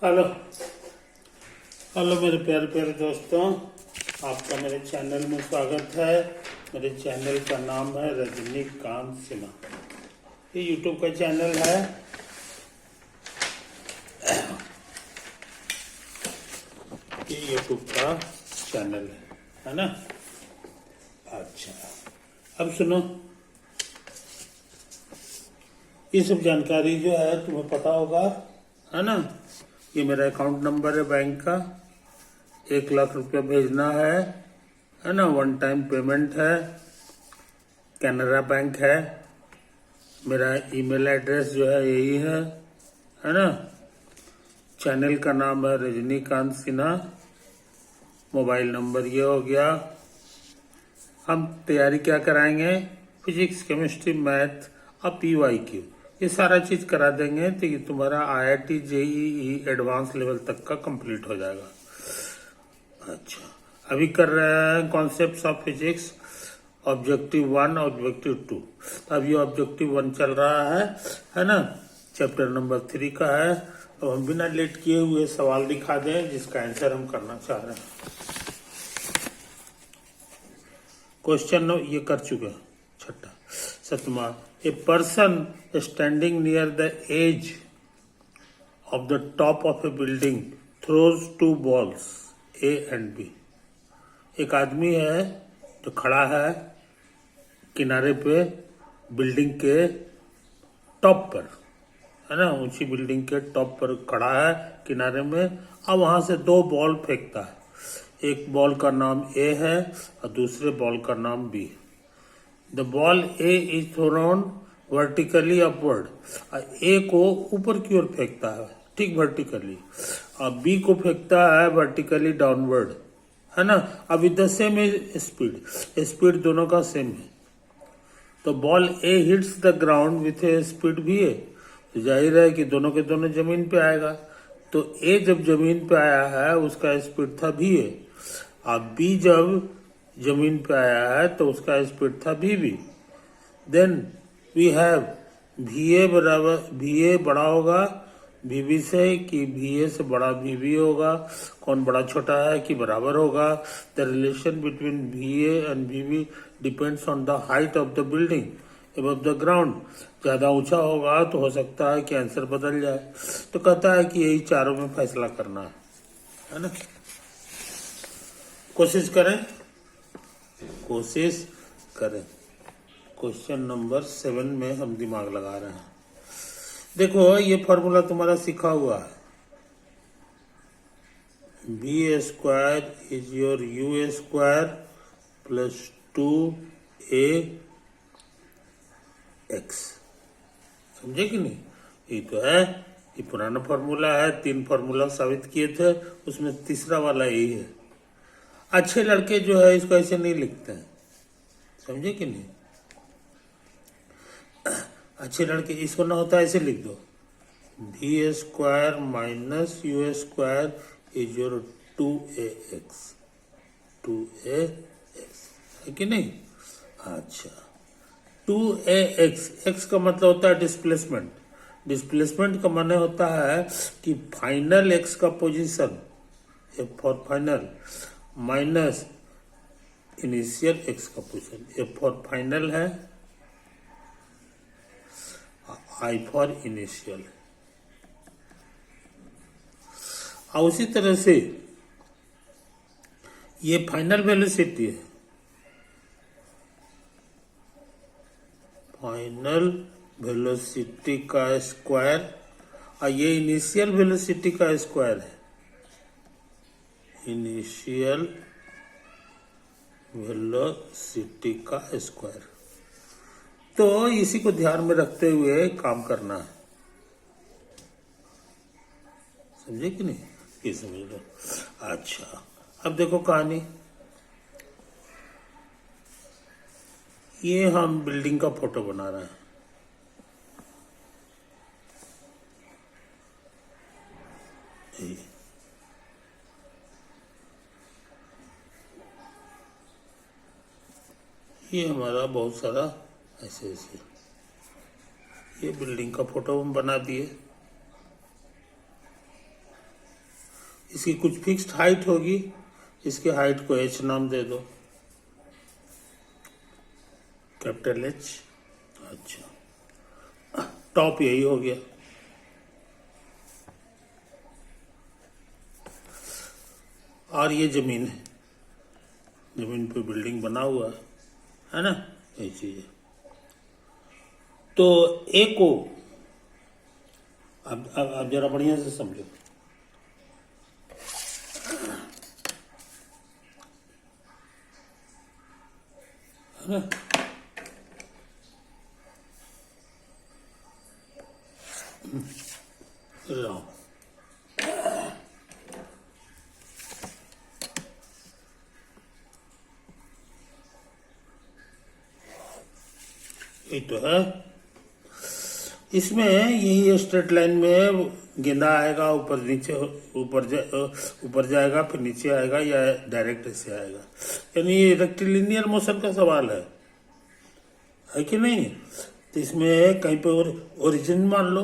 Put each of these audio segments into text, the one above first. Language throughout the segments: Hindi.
हेलो हेलो मेरे प्यारे प्यारे दोस्तों, आपका मेरे चैनल में स्वागत है। मेरे चैनल का नाम है रजनीकांत सिन्हा। ये यूट्यूब का चैनल है। ये यूट्यूब का चैनल है ना। अच्छा, अब सुनो, ये सब जानकारी जो है तुम्हें पता होगा, है ना। ये मेरा अकाउंट नंबर है बैंक का। 1 लाख रुपया भेजना है ना। वन टाइम पेमेंट है। कैनरा बैंक है। मेरा ईमेल एड्रेस जो है यही है ना। चैनल का नाम है रजनीकांत सिन्हा। मोबाइल नंबर ये हो गया। हम तैयारी क्या कराएंगे? फिजिक्स, केमिस्ट्री, मैथ और PYQ, ये सारा चीज करा देंगे तो ये तुम्हारा IIT JEE एडवांस लेवल तक का कंप्लीट हो जाएगा। अच्छा, अभी कर रहे हैं concepts of physics, objective 1, objective 2। अब ये ऑब्जेक्टिव 1 चल रहा है ना। चैप्टर नंबर 3 का है। तो हम बिना लेट किए हुए सवाल दिखा दें जिसका आंसर हम करना चाह रहे हैं। क्वेश्चन ये कर चुके हैं। छठा, सतमा, a person standing near the edge of the top of a building throws 2 balls A and B। एक आदमी है जो खड़ा है किनारे पे बिल्डिंग के टॉप पर, है ना। ऊंची बिल्डिंग के टॉप पर खड़ा है किनारे में, और वहां से 2 बॉल फेंकता है। एक बॉल का नाम A है और दूसरे बॉल का नाम B। The ball A is thrown vertically upward. A को ऊपर की ओर फेंकता है, ठीक वर्टिकली, और B को फेंकता है वर्टिकली डाउनवर्ड, है ना। अब विद द सेम स्पीड दोनों का सेम है। तो ball A hits the ground with A speed भी है, तो जाहिर है कि दोनों के दोनों जमीन पे आएगा। तो A जब जमीन पे आया है उसका स्पीड था भी है, और B जब जमीन पे आया है तो उसका स्पीड था भी। देन वी हैव VA बराबर, VA बड़ा होगा VB से कि VA से बड़ा VB होगा। कौन बड़ा छोटा है कि बराबर होगा? The relation between VA and VB depends on the height of the building above the ground. ज्यादा ऊंचा होगा तो हो सकता है कि आंसर बदल जाए। तो कहता है कि यही चारों में फैसला करना है ना। कोशिश करें। क्वेश्चन नंबर 7 में हम दिमाग लगा रहे हैं। देखो, ये फॉर्मूला तुम्हारा सीखा हुआ है। B² is your U² plus 2AX। समझे कि नहीं? ये तो है, ये पुराना फॉर्मूला है। 3 फॉर्मूला साबित किए थे, उसमें तीसरा वाला यही है। अच्छे लड़के जो है इसको ऐसे नहीं लिखते हैं, समझे कि नहीं? अच्छे लड़के इसको ना होता ऐसे लिख दो, B² minus U² is your 2AX। 2AX है कि नहीं? अच्छा, 2AX, X का मतलब होता है डिस्प्लेसमेंट। डिस्प्लेसमेंट का माने होता है कि फाइनल X का position, F for final, minus initial X का पोजीशन। F फॉर फाइनल है, I फॉर इनिशियल। और उसी तरह से ये फाइनल वेलोसिटी है, फाइनल वेलोसिटी का स्क्वायर, और ये इनिशियल वेलोसिटी का स्क्वायर है, इनिशियल वेलोसिटी का स्क्वायर। तो इसी को ध्यान में रखते हुए काम करना है, समझे कि नहीं? ये समझ लो। अच्छा, अब देखो कहानी। ये हम बिल्डिंग का फोटो बना रहे हैं। ये हमारा बहुत सारा ऐसे ऐसे, ये बिल्डिंग का फोटो हम बना दिए। इसकी कुछ फिक्स्ड हाइट होगी, इसके हाइट को h नाम दे दो, कैपिटल H। अच्छा, टॉप यही हो गया। और ये जमीन है, जमीन पे बिल्डिंग बना हुआ है ना, यही चीज है। तो ए को अब जरा बढ़िया से समझो। है ना, लो ये तो है। इसमें यही स्ट्रेट लाइन में गेंदा आएगा, ऊपर नीचे ऊपर जाएगा, फिर नीचे आएगा, या डायरेक्ट ऐसे आएगा। यानी ये रेक्टिलिनियर मोशन का सवाल है कि नहीं। तो इसमें कहीं पे ओरिजिन मान लो,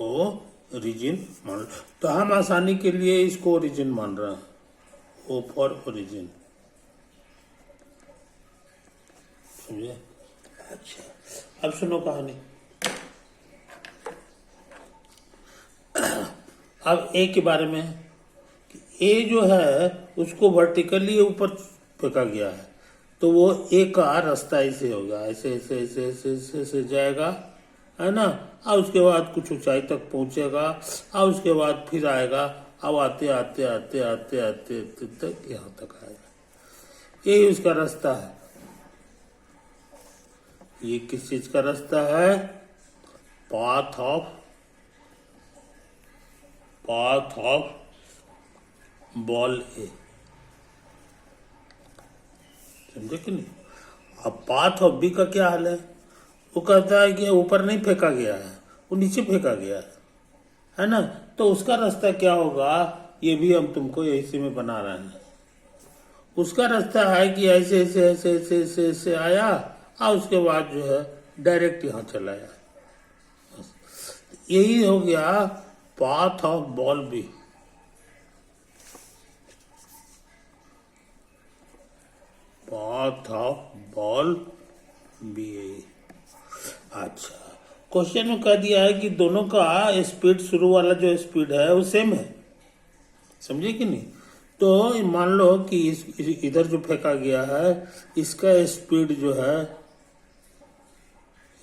ओरिजिन मान लो, तो हम आसानी के लिए इसको ओरिजिन मान रहे हैं, ओ फॉर ओरिजिन, समझे। अच्छा, अब सुनो कहानी। अब ए के बारे में, ए जो है उसको वर्टिकली ऊपर फेंका गया है, तो वो ए का रास्ता ऐसे होगा, ऐसे ऐसे ऐसे ऐसे ऐसे ऐसे जाएगा, है ना। और उसके बाद कुछ ऊंचाई तक पहुंचेगा, और उसके बाद फिर आएगा, अब आते आते आते आते आते तक यहाँ तक आएगा। यही उसका रास्ता है। ये किस चीज का रास्ता है? पाथ ऑफ बॉल ए, समझे कि नहीं। अब पाथ ऑफ बी का क्या हाल है? वो कहता है कि ऊपर नहीं फेंका गया है, वो नीचे फेंका गया है ना। तो उसका रास्ता क्या होगा, ये भी हम तुमको ऐसे में बना रहे हैं। उसका रास्ता है कि ऐसे ऐसे ऐसे ऐसे ऐसे ऐसे आया, और उसके बाद जो है डायरेक्ट यहां चला आया। यही हो गया path of ball B. Path of ball B. अच्छा, क्वेश्चन में कह दिया है कि दोनों का स्पीड, शुरू वाला जो स्पीड है वो सेम है, समझे कि नहीं। तो मान लो कि इधर जो फेंका गया है, इसका स्पीड जो है,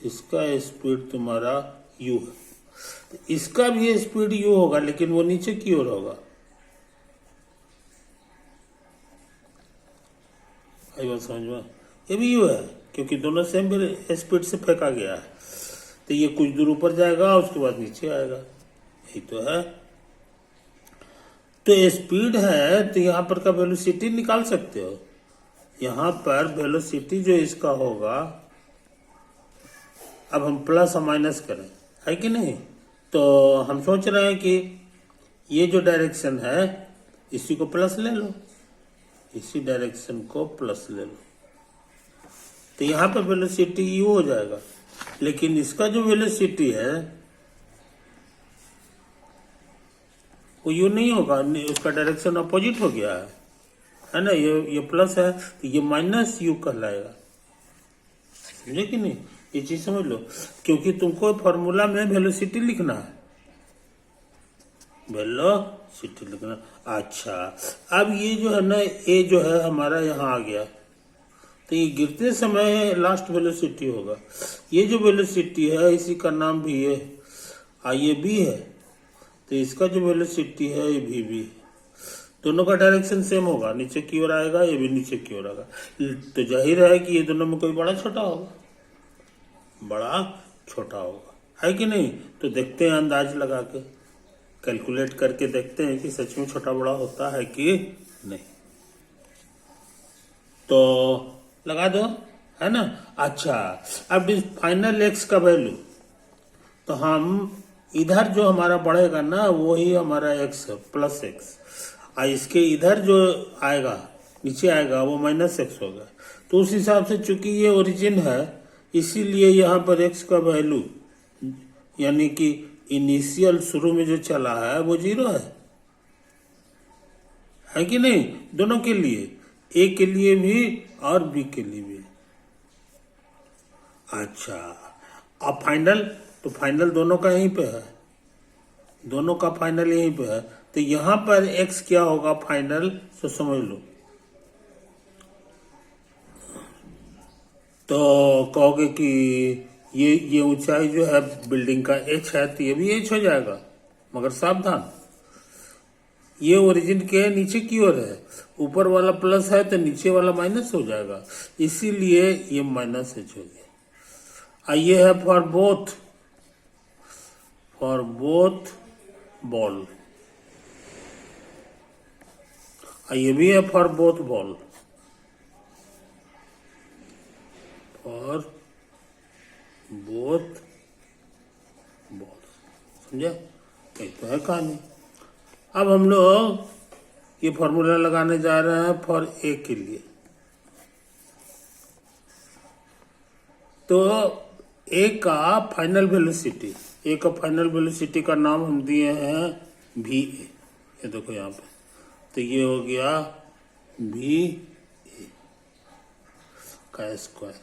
इसका स्पीड तुम्हारा u है, तो इसका भी स्पीड u होगा, लेकिन वो नीचे की ओर होगा। आई बात समझ में। ये भी u है, क्योंकि दोनों सेम स्पीड से फेंका गया है। तो ये कुछ दूर ऊपर जाएगा, उसके बाद नीचे आएगा, यही तो है। तो स्पीड है, तो यहाँ पर का वेलोसिटी निकाल सकते हो। यहाँ पर वेलोसिटी जो इसका होगा, अब हम प्लस और माइनस करें, है कि नहीं। तो हम सोच रहे हैं कि ये जो डायरेक्शन है, इसी को प्लस ले लो, इसी डायरेक्शन को प्लस ले लो, तो यहाँ पर वेलोसिटी यू हो जाएगा। लेकिन इसका जो वेलोसिटी है वो यू नहीं होगा, उसका डायरेक्शन अपोजिट हो गया है ना। ये प्लस है, तो ये माइनस यू कहलाएगा, समझे कि नहीं। ये चीज समझ लो, क्योंकि तुमको फॉर्मूला में वेलोसिटी लिखना है, वेलोसिटी लिखना। अच्छा, अब ये जो है ना, ए जो है हमारा यहाँ आ गया, तो ये गिरते समय लास्ट वेलोसिटी होगा। ये जो वेलोसिटी है, इसी का नाम भी है, ये बी है, तो इसका जो वेलोसिटी है ये भी है। दोनों का डायरेक्शन सेम होगा, नीचे की ओर आएगा, ये भी नीचे की ओर आएगा। तो जाहिर है कि ये दोनों में कोई बड़ा छोटा होगा, बड़ा छोटा होगा, है कि नहीं। तो देखते हैं, अंदाज लगा के कैलकुलेट करके देखते हैं कि सच में छोटा बड़ा होता है कि नहीं। तो लगा दो, है ना। अच्छा, अब इस फाइनल एक्स का वैल्यू, तो हम इधर जो हमारा बढ़ेगा ना, वो ही हमारा एक्स है, प्लस एक्स। इसके इधर जो आएगा, नीचे आएगा, वो माइनस एक्स होगा। तो उस हिसाब से चूंकि ये ओरिजिन है, इसीलिए यहाँ पर एक्स का वैल्यू, यानी कि इनिशियल शुरू में जो चला है वो 0 है, है कि नहीं, दोनों के लिए, ए के लिए भी और बी के लिए भी। अच्छा, अब फाइनल, तो फाइनल दोनों का यहीं पे है, दोनों का फाइनल यहीं पे है, तो यहां पर एक्स क्या होगा फाइनल, तो समझ लो। तो कहोगे कि ये ऊंचाई जो है बिल्डिंग का एच है, तो ये भी एच हो जाएगा, मगर सावधान, ये ओरिजिन के नीचे की ओर है, ऊपर वाला प्लस है तो नीचे वाला माइनस हो जाएगा, इसीलिए ये माइनस एच हो गया। ये है फॉर बोथ बॉल, ये भी है for both ball, for both ball, समझे, यही तो है कहानी। अब हम लोग ये फॉर्मूला लगाने जा रहे हैं फॉर ए के लिए। तो ए का फाइनल वेलोसिटी, ए का फाइनल वेलोसिटी का नाम हम दिए हैं वी ए, ये देखो यहाँ पे, तो ये हो गया वी ए का स्क्वायर।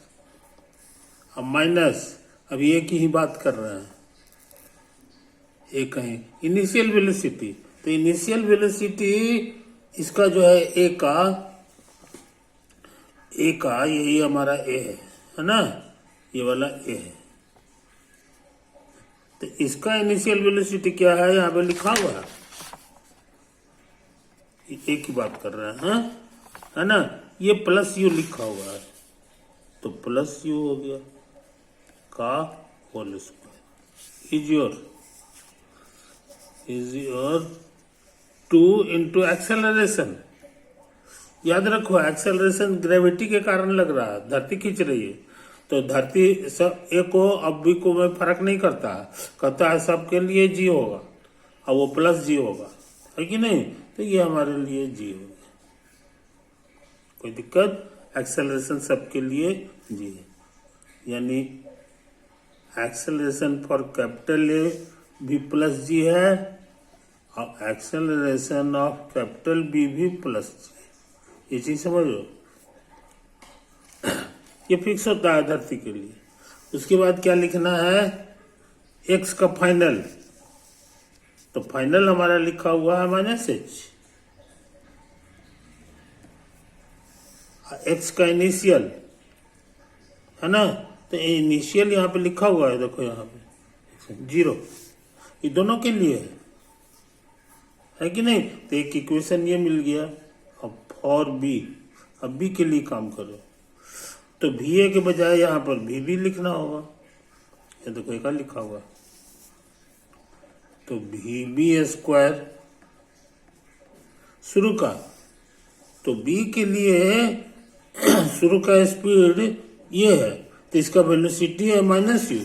अब माइनस, अब ये की ही बात कर रहे हैं, ए कहें इनिशियल वेलोसिटी, तो इनिशियल वेलोसिटी इसका जो है ए का यही हमारा ए है ना, ये वाला ए है, तो इसका इनिशियल वेलोसिटी क्या है, यहाँ पे लिखा हुआ है, ए की बात कर रहे हैं, है ना, ये प्लस यू लिखा हुआ है, तो प्लस यू हो गया का whole square is your 2 into acceleration. याद रखो एक्सेलरेशन ग्रेविटी के कारण लग रहा है, धरती खींच रही है, तो धरती सब ए को अब बी को में फर्क नहीं करता है, कहता है सबके लिए जी होगा, अब वो प्लस जी होगा, है कि नहीं, तो ये हमारे लिए जी होगा, कोई दिक्कत, एक्सेलरेशन सबके लिए जी है, यानी एक्सेलरेशन फॉर कैपिटल ए भी प्लस जी है, और एक्सेलरेशन ऑफ कैपिटल बी भी प्लस जी, ये चीज समझो, ये फिक्स होता है धरती के लिए। उसके बाद क्या लिखना है, एक्स का फाइनल, तो फाइनल हमारा लिखा हुआ है माइनस एच, एक्स का इनिशियल है ना, तो इनिशियल यहाँ पे लिखा हुआ है, देखो यहाँ पे 0, ये दोनों के लिए है कि नहीं, तो एक इक्वेशन ये मिल गया। अब फॉर बी, अब बी के लिए काम करो, तो भी ए के बजाय यहाँ पर भी लिखना होगा, ये देखो एक लिखा हुआ, तो भी स्क्वायर शुरू का, तो बी के लिए शुरू का स्पीड ये है, तो इसका वेलोसिटी है माइनस यू,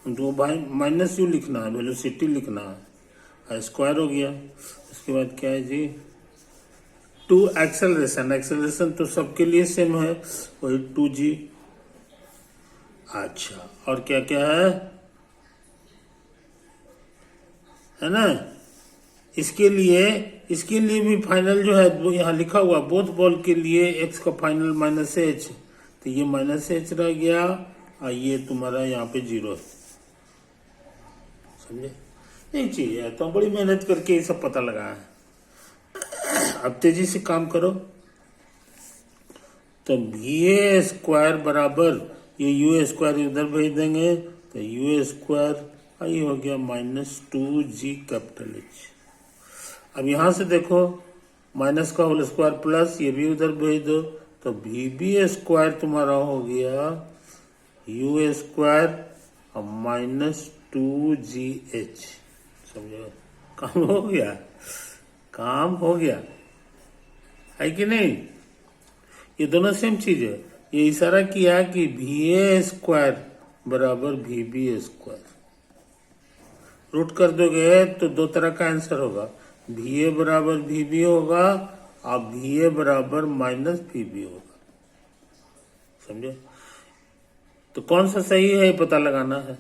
तो माइनस यू लिखना है, वेलोसिटी लिखना है, स्क्वायर हो गया। उसके बाद क्या है जी, 2 एक्सेलरेशन, एक्सेलरेशन तो सबके लिए सेम है, वही 2g। अच्छा, और क्या क्या है ना, इसके लिए भी फाइनल जो है वो यहाँ लिखा हुआ, बोथ बॉल के लिए एक्स का फाइनल माइनस एच, तो ये माइनस एच रह गया, और ये तुम्हारा यहाँ पे 0 है, समझे, यही चीज है, तो बड़ी मेहनत करके ये सब पता लगा है। अब तेजी से काम करो, तो भी ए स्क्वायर बराबर, ये यू स्क्वायर इधर भेज देंगे, तो यू स्क्वायर ये हो गया -2g कैपिटल एच। अब यहां से देखो माइनस का होल स्क्वायर प्लस, ये भी उधर भेज दो, तो भी बी स्क्वायर तुम्हारा हो गया यू स्क्वायर और -2gh, समझो, काम हो गया, काम हो गया, है कि नहीं, ये दोनों सेम चीज है, ये इशारा किया कि भी ए स्क्वायर बराबर भी बी स्क्वायर, रूट कर दोगे तो दो तरह का आंसर होगा, भी ए बराबर भी बी होगा और भी ए बराबर माइनस भी बी होगा, समझे, तो कौन सा सही है ये पता लगाना है।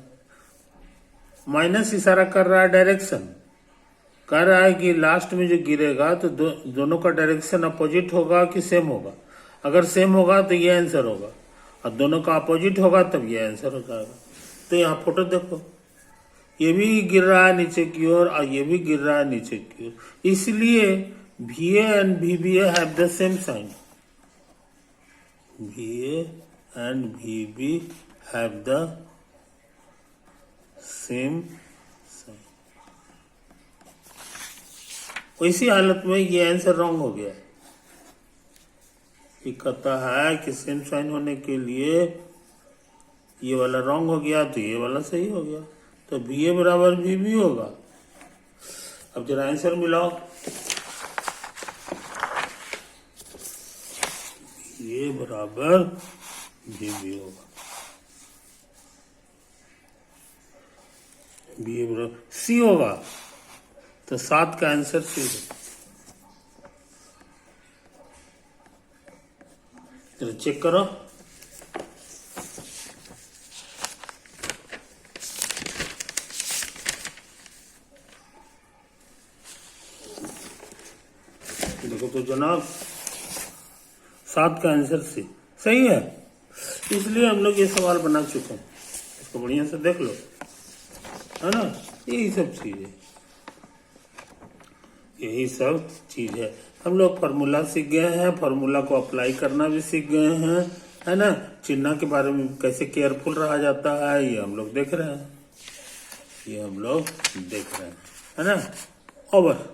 माइनस इशारा कर रहा है डायरेक्शन, कह रहा है कि लास्ट में जो गिरेगा तो दोनों का डायरेक्शन अपोजिट होगा कि सेम होगा। अगर सेम होगा तो ये आंसर होगा, और दोनों का अपोजिट होगा तब ये आंसर हो जाएगा। तो यहाँ फोटो देखो, ये भी गिर रहा है नीचे की ओर और ये भी गिर रहा है नीचे की ओर, इसलिए VA and VBA have the same sign. VA and VB have the same sign. इसी हालत में ये आंसर रॉन्ग हो गया। ये कहता है कि सेम साइन होने के लिए ये वाला रॉन्ग हो गया तो ये वाला सही हो गया, तो VA बराबर VB होगा। अब जरा आंसर मिलाओ। VA बराबर VB होगा, VA बराबर C होगा, तो 7 का आंसर C है। चलो चेक करो। देखो तो जनाब 7 का आंसर C सही है, इसलिए हम लोग ये सवाल बना चुके हैं। इसको बढ़िया से देख लो, है ना। यही सब चीज है, यही सब चीज है। हम लोग फार्मूला सीख गए हैं, फार्मूला को अप्लाई करना भी सीख गए हैं, है ना। चिन्ह के बारे में कैसे केयरफुल रहा जाता है ये हम लोग देख रहे हैं, ये हम लोग देख रहे हैं, है ना। ओवर।